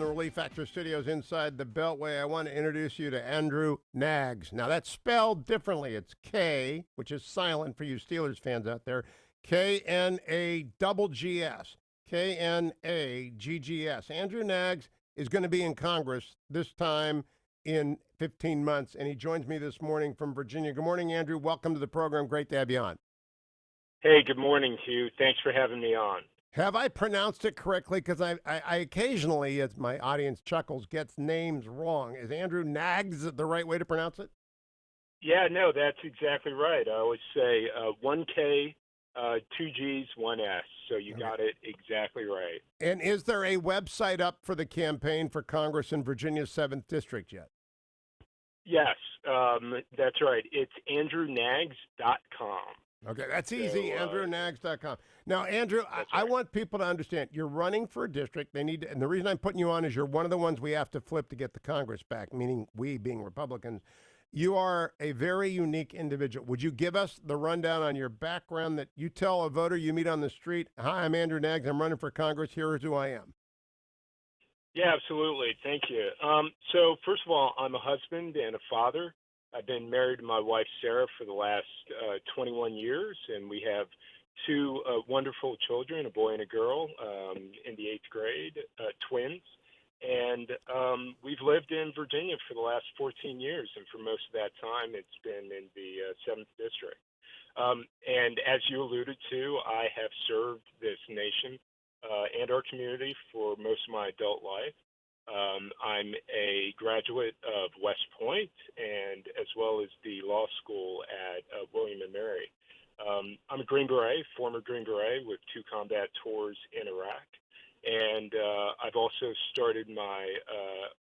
The Relief Factor Studios inside the Beltway. I want to introduce you to Andrew Knaggs. Now, that's spelled differently. It's K, which is silent for you Steelers fans out there, Knaggs. Knaggs. Andrew Knaggs is going to be in Congress this time in 15 months, and he joins me this morning from Virginia. Good morning, Andrew. Welcome to the program. Great to have you on. Hey, good morning, Hugh. Thanks for having me on. Have I pronounced it correctly? Because I occasionally, as my audience chuckles, gets names wrong. Is Andrew Knaggs the right way to pronounce it? Yeah, no, that's exactly right. I always say 1K, 2Gs, 1S. So you got it exactly right. And is there a website up for the campaign for Congress in Virginia's 7th District yet? Yes, that's right. It's andrewnaggs.com. Okay, that's easy, andrewnaggs.com. Now, Andrew, I want people to understand, you're running for a district. They need to, and the reason I'm putting you on is you're one of the ones we have to flip to get the Congress back, meaning we being Republicans. You are a very unique individual. Would you give us the rundown on your background that you tell a voter you meet on the street, hi, I'm Andrew Knaggs, I'm running for Congress, here's who I am? Yeah, absolutely. Thank you. So first of all, I'm a husband and a father. I've been married to my wife, Sarah, for the last 21 years, and we have two wonderful children, a boy and a girl, in the 8th grade, twins. And we've lived in Virginia for the last 14 years, and for most of that time, it's been in the 7th District. And as you alluded to, I have served this nation and our community for most of my adult life. I'm a graduate of West Point and as well as the law school at William & Mary. I'm a Green Beret, former Green Beret with 2 combat tours in Iraq. And I've also started my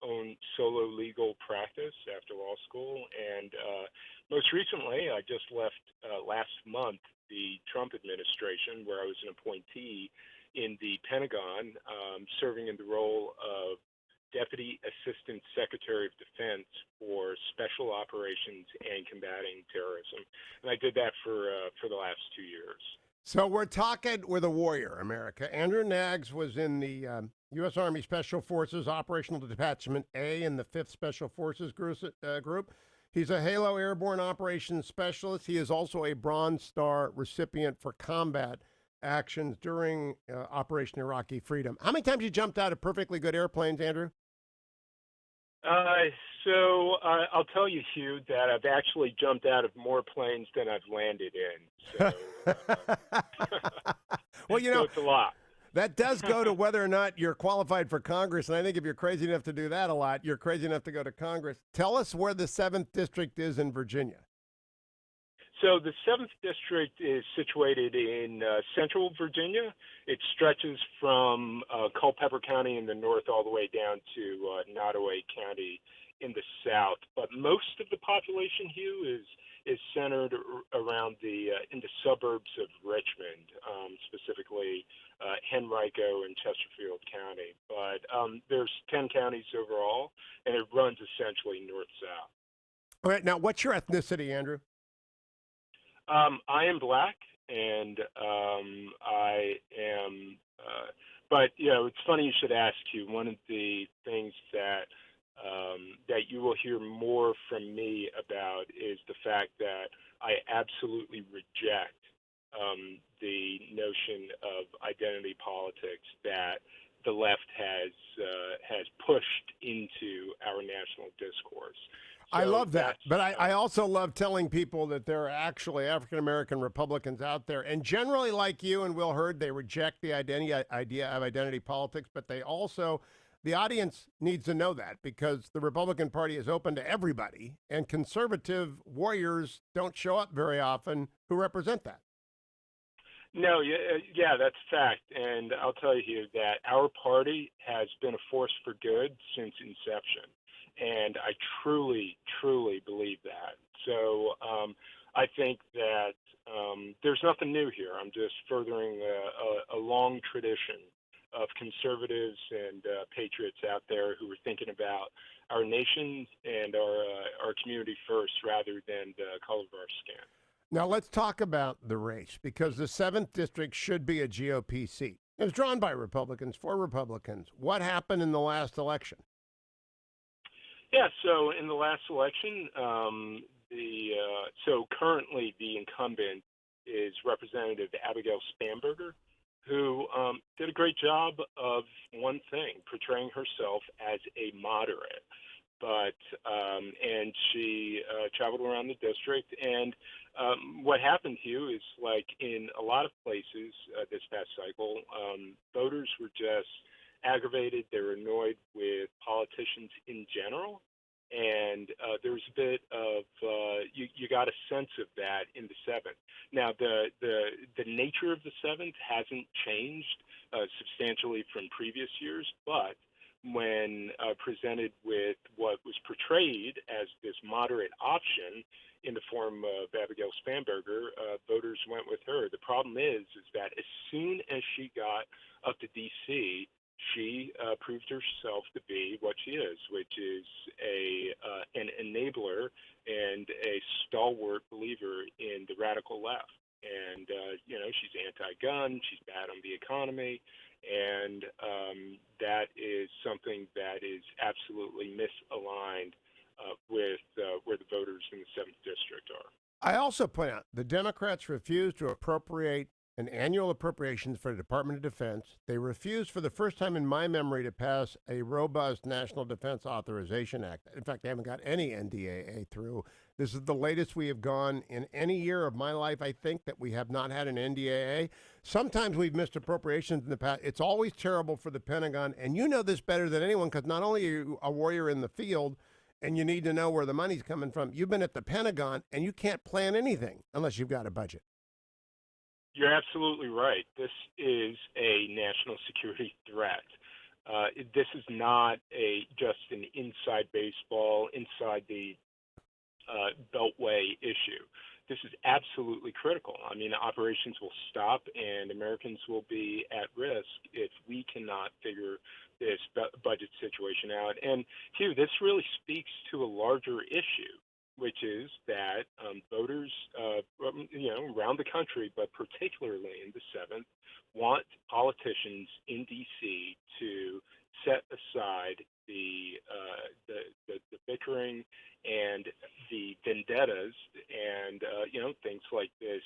own solo legal practice after law school. And most recently, I just left last month the Trump administration, where I was an appointee in the Pentagon, serving in the role of Deputy Assistant Secretary of Defense for Special Operations and Combating Terrorism. And I did that for the last 2 years. So we're talking with a warrior, America. Andrew Knaggs was in the U.S. Army Special Forces Operational Detachment A in the 5th Special Forces group. He's a Halo Airborne Operations Specialist. He is also a Bronze Star recipient for combat actions during Operation Iraqi Freedom. How many times you jumped out of perfectly good airplanes, Andrew? So I'll tell you, Hugh, that I've actually jumped out of more planes than I've landed in. So, well, you know, so it's a lot. That does go to whether or not you're qualified for Congress. And I think if you're crazy enough to do that a lot, you're crazy enough to go to Congress. Tell us where the 7th District is in Virginia. So the 7th District is situated in central Virginia. It stretches from Culpeper County in the north all the way down to Nottoway County in the south. But most of the population, Hugh, is centered around in the suburbs of Richmond, specifically Henrico and Chesterfield County. But there's 10 counties overall, and it runs essentially north-south. All right. Now, what's your ethnicity, Andrew? I am black, and I am. But it's funny you should ask. You. One of the things that you will hear more from me about is the fact that I absolutely reject the notion of identity politics that the left has pushed into our national discourse. So I love that. But I also love telling people that there are actually African-American Republicans out there. And generally, like you and Will Hurd, they reject the idea of identity politics. But they also, the audience needs to know that because the Republican Party is open to everybody. And conservative warriors don't show up very often who represent that. No, yeah, that's a fact. And I'll tell you that our party has been a force for good since inception. And I truly, truly believe that. So I think that there's nothing new here. I'm just furthering a long tradition of conservatives and patriots out there who are thinking about our nation and our community first rather than the color of our skin. Now let's talk about the race because the 7th District should be a GOP seat. It was drawn by Republicans for Republicans. What happened in the last election? Yeah, so in the last election, so currently the incumbent is Representative Abigail Spanberger, who did a great job of one thing, portraying herself as a moderate. But and she traveled around the district, and what happened, Hugh, is like in a lot of places this past cycle, voters were just aggravated. They were annoyed with politicians in general, and there was a bit of you got a sense of that in the seventh. Now the nature of the seventh hasn't changed substantially from previous years, but when presented with what was portrayed as this moderate option in the form of Abigail Spanberger, voters went with her. The problem is that as soon as she got up to D.C., she proved herself to be what she is, which is an enabler and a stalwart believer in the radical left. And she's anti-gun, she's bad on the economy, and that is something that is absolutely misaligned with where the voters in the seventh district are. I also point out the Democrats refused to appropriate an annual appropriations for the Department of Defense. They refused for the first time in my memory to pass a robust National Defense Authorization Act. In fact, they haven't got any NDAA through. This is the latest we have gone in any year of my life, I think, that we have not had an NDAA. Sometimes we've missed appropriations in the past. It's always terrible for the Pentagon, and you know this better than anyone because not only are you a warrior in the field and you need to know where the money's coming from, you've been at the Pentagon and you can't plan anything unless you've got a budget. You're absolutely right. This is a national security threat. This is not just an inside baseball, inside the beltway issue. This is absolutely critical. I mean, operations will stop and Americans will be at risk if we cannot figure this budget situation out. And Hugh, this really speaks to a larger issue, which is that voters, around the country, but particularly in the seventh, want politicians in D.C. to set aside the bickering and the vendettas and things like this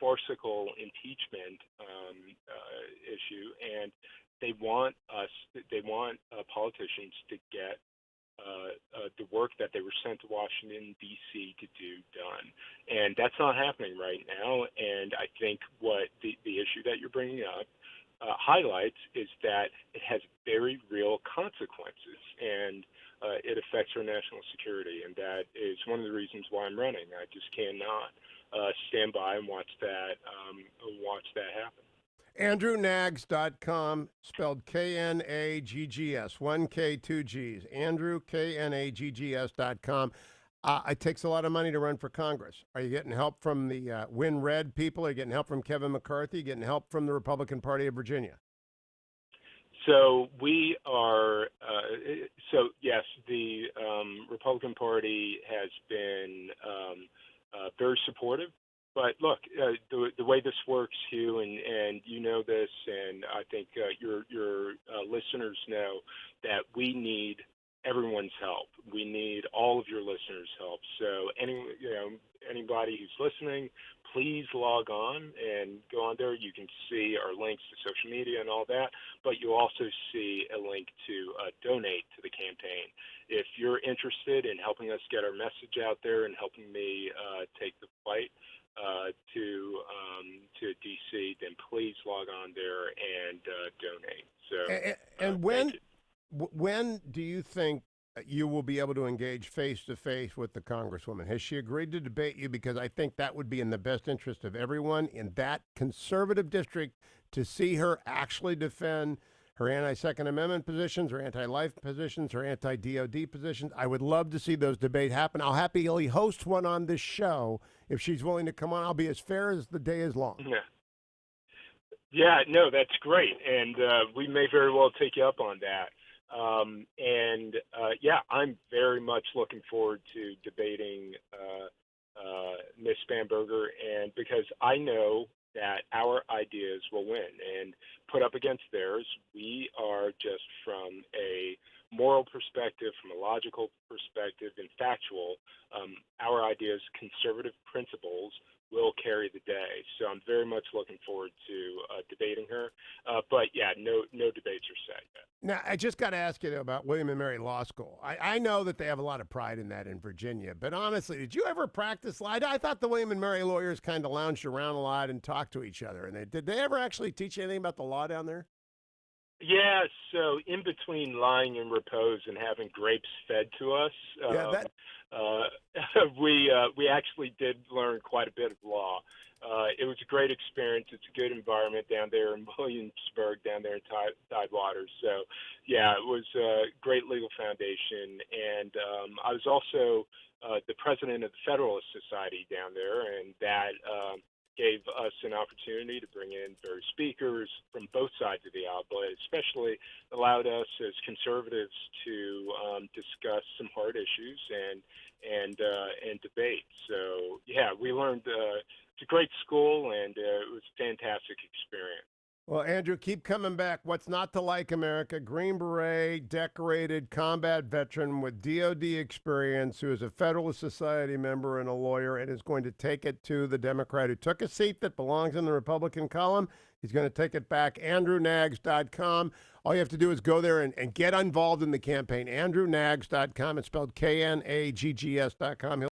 farcical impeachment issue, and they want politicians to get the work that they were sent to Washington, D.C. to do done. And that's not happening right now. And I think what the issue that you're bringing up highlights is that it has very real consequences, and it affects our national security. And that is one of the reasons why I'm running. I just cannot stand by and watch that happen. AndrewKnaggs.com, spelled Knaggs, 1K, 2 Gs. Andrew, Knaggs.com. It takes a lot of money to run for Congress. Are you getting help from the Win Red people? Are you getting help from Kevin McCarthy? Are you getting help from the Republican Party of Virginia? So we are. Yes, the Republican Party has been very supportive. But look, the way this works, Hugh, and you know this, and I think your listeners know that we need everyone's help. We need all of your listeners' help. So anybody who's listening, please log on and go on there. You can see our links to social media and all that, but you'll also see a link to donate to the campaign. If you're interested in helping us get our message out there and helping me take the fight to DC, then please log on there and donate. So, and when do you think you will be able to engage face to face with the Congresswoman? Has she agreed to debate you? Because I think that would be in the best interest of everyone in that conservative district to see her actually defend her anti-Second Amendment positions, her anti-life positions, her anti-DOD positions. I would love to see those debates happen. I'll happily host one on this show if she's willing to come on. I'll be as fair as the day is long. Yeah, no, that's great, and we may very well take you up on that. I'm very much looking forward to debating Ms. Spanberger, and because I know that our ideas will win. And put up against theirs, we are just from a moral perspective, from a logical perspective, and factual, our ideas, conservative principles, will carry the day. So I'm very much looking forward to debating her. But yeah, no debates are set yet. Now, I just got to ask you about William and Mary Law School. I know that they have a lot of pride in that in Virginia, but honestly, did you ever practice law? I thought the William and Mary lawyers kind of lounged around a lot and talked to each other. And did they ever actually teach you anything about the law down there? Yeah, so in between lying in repose and having grapes fed to us, Yeah, that uh, we actually did learn quite a bit of law. It was a great experience. It's a good environment down there in Williamsburg, down there in Tidewater. So, yeah, it was a great legal foundation. And I was also the president of the Federalist Society down there, and that gave us an opportunity to bring in various speakers from both sides of the aisle, but especially allowed us as conservatives to discuss some hard issues and debate. So yeah, we learned. It's a great school, and it was a fantastic experience. Well, Andrew, keep coming back. What's not to like America? Green Beret, decorated combat veteran with DOD experience who is a Federalist Society member and a lawyer and is going to take it to the Democrat who took a seat that belongs in the Republican column. He's going to take it back. AndrewKnaggs.com. All you have to do is go there and get involved in the campaign. AndrewKnaggs.com. It's spelled KNAGGS.com.